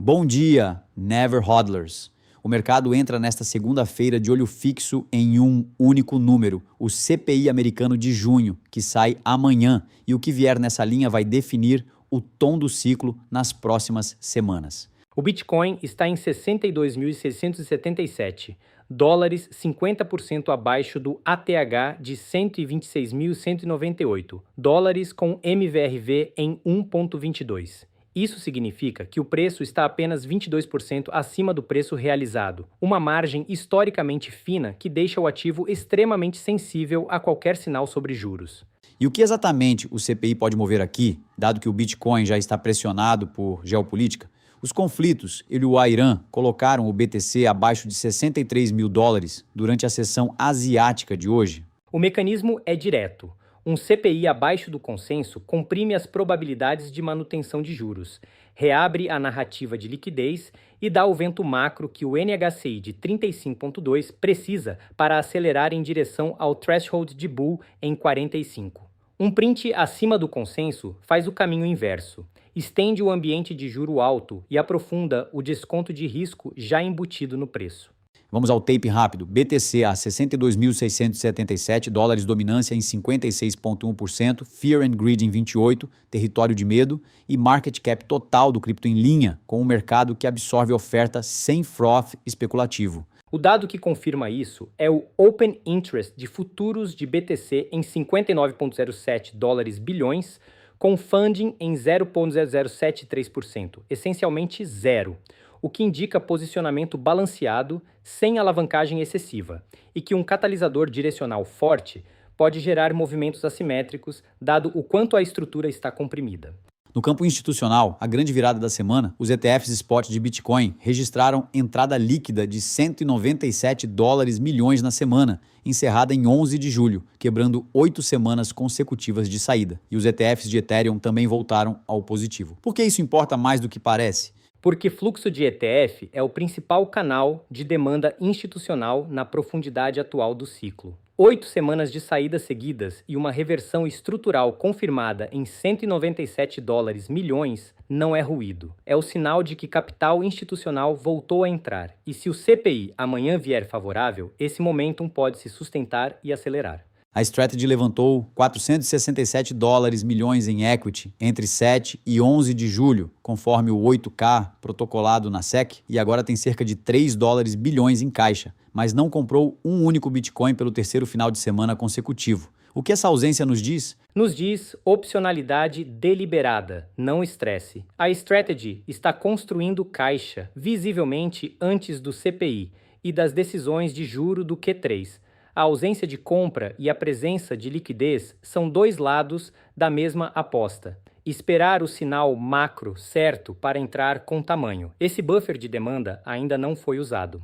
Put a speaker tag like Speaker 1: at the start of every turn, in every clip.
Speaker 1: Bom dia, Never Hodlers. O mercado entra nesta segunda-feira de olho fixo em um único número, o CPI americano de junho, que sai amanhã, e o que vier nessa linha vai definir o tom do ciclo nas próximas semanas.
Speaker 2: O Bitcoin está em 62.677 dólares, 50% abaixo do ATH de 126.198 dólares, com MVRV em 1,22. Isso significa que o preço está apenas 22% acima do preço realizado, uma margem historicamente fina que deixa o ativo extremamente sensível a qualquer sinal sobre juros.
Speaker 1: E o que exatamente o CPI pode mover aqui, dado que o Bitcoin já está pressionado por geopolítica? Os conflitos e o Irã colocaram o BTC abaixo de 63 mil dólares durante a sessão asiática de hoje.
Speaker 2: O mecanismo é direto. Um CPI abaixo do consenso comprime as probabilidades de manutenção de juros, reabre a narrativa de liquidez e dá o vento macro que o NHCI de 35,2 precisa para acelerar em direção ao threshold de Bull em 45. Um print acima do consenso faz o caminho inverso. Estende o ambiente de juro alto e aprofunda o desconto de risco já embutido no preço.
Speaker 1: Vamos ao tape rápido. BTC a 62.677 dólares, dominância em 56,1%, Fear and Greed em 28%, território de medo, e market cap total do cripto em linha, com um mercado que absorve oferta sem froth especulativo.
Speaker 2: O dado que confirma isso é o Open Interest de futuros de BTC em 59,07 dólares bilhões, com funding em 0,0073%, essencialmente zero, o que indica posicionamento balanceado, sem alavancagem excessiva, e que um catalisador direcional forte pode gerar movimentos assimétricos, dado o quanto a estrutura está comprimida.
Speaker 1: No campo institucional, a grande virada da semana, os ETFs spot de Bitcoin registraram entrada líquida de 197 dólares milhões na semana, encerrada em 11 de julho, quebrando 8 semanas consecutivas de saída. E os ETFs de Ethereum também voltaram ao positivo. Por que isso importa mais do que parece?
Speaker 2: Porque fluxo de ETF é o principal canal de demanda institucional na profundidade atual do ciclo. 8 semanas de saídas seguidas e uma reversão estrutural confirmada em 197 dólares milhões não é ruído. É o sinal de que capital institucional voltou a entrar. E se o CPI amanhã vier favorável, esse momentum pode se sustentar e acelerar.
Speaker 1: A Strategy levantou 467 dólares milhões em equity entre 7 e 11 de julho, conforme o 8K protocolado na SEC, e agora tem cerca de 3 dólares bilhões em caixa, mas não comprou um único Bitcoin pelo terceiro final de semana consecutivo. O que essa ausência nos diz?
Speaker 2: Nos diz opcionalidade deliberada, não estresse. A Strategy está construindo caixa, visivelmente antes do CPI e das decisões de juro do Q3. A ausência de compra e a presença de liquidez são dois lados da mesma aposta. Esperar o sinal macro certo para entrar com tamanho. Esse buffer de demanda ainda não foi usado.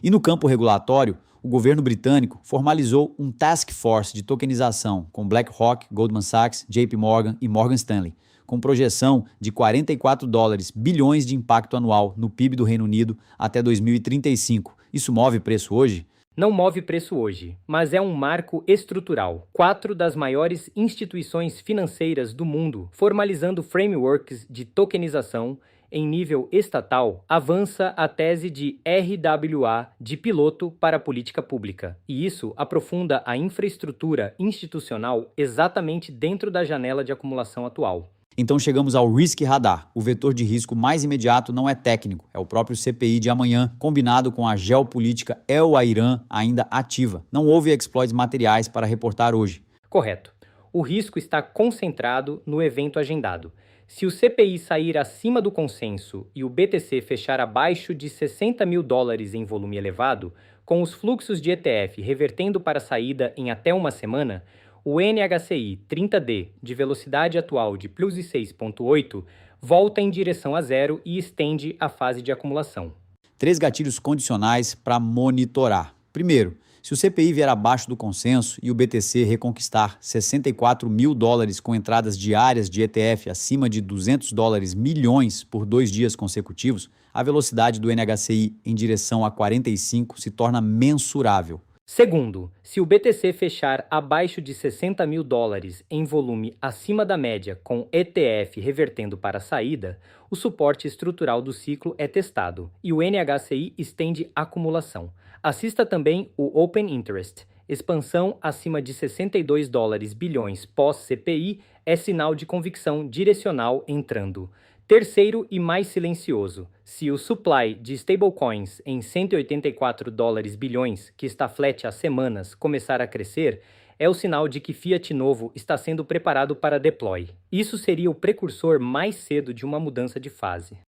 Speaker 1: E no campo regulatório, o governo britânico formalizou um task force de tokenização com BlackRock, Goldman Sachs, JP Morgan e Morgan Stanley, com projeção de 44 dólares bilhões de impacto anual no PIB do Reino Unido até 2035. Isso move preço hoje?
Speaker 2: Não move preço hoje, mas é um marco estrutural. 4 das maiores instituições financeiras do mundo, formalizando frameworks de tokenização em nível estatal, avança a tese de RWA de piloto para a política pública. E isso aprofunda a infraestrutura institucional exatamente dentro da janela de acumulação atual.
Speaker 1: Então chegamos ao Risk Radar. O vetor de risco mais imediato não é técnico, é o próprio CPI de amanhã, combinado com a geopolítica EU-Irã ainda ativa. Não houve exploits materiais para reportar hoje.
Speaker 2: Correto. O risco está concentrado no evento agendado. Se o CPI sair acima do consenso e o BTC fechar abaixo de 60 mil dólares em volume elevado, com os fluxos de ETF revertendo para a saída em até uma semana, o NHCI 30D, de velocidade atual de plus 6,8, volta em direção a zero e estende a fase de acumulação.
Speaker 1: 3 gatilhos condicionais para monitorar. Primeiro, se o CPI vier abaixo do consenso e o BTC reconquistar 64 mil dólares com entradas diárias de ETF acima de 200 dólares milhões por 2 dias consecutivos, a velocidade do NHCI em direção a 45 se torna mensurável.
Speaker 2: Segundo, se o BTC fechar abaixo de 60 mil dólares em volume acima da média com ETF revertendo para a saída, o suporte estrutural do ciclo é testado e o NHCI estende acumulação. Assista também o Open Interest. Expansão acima de 62 dólares bilhões pós-CPI é sinal de convicção direcional entrando. Terceiro e mais silencioso, se o supply de stablecoins em 184 dólares bilhões, que está flat há semanas, começar a crescer, é o sinal de que fiat novo está sendo preparado para deploy. Isso seria o precursor mais cedo de uma mudança de fase.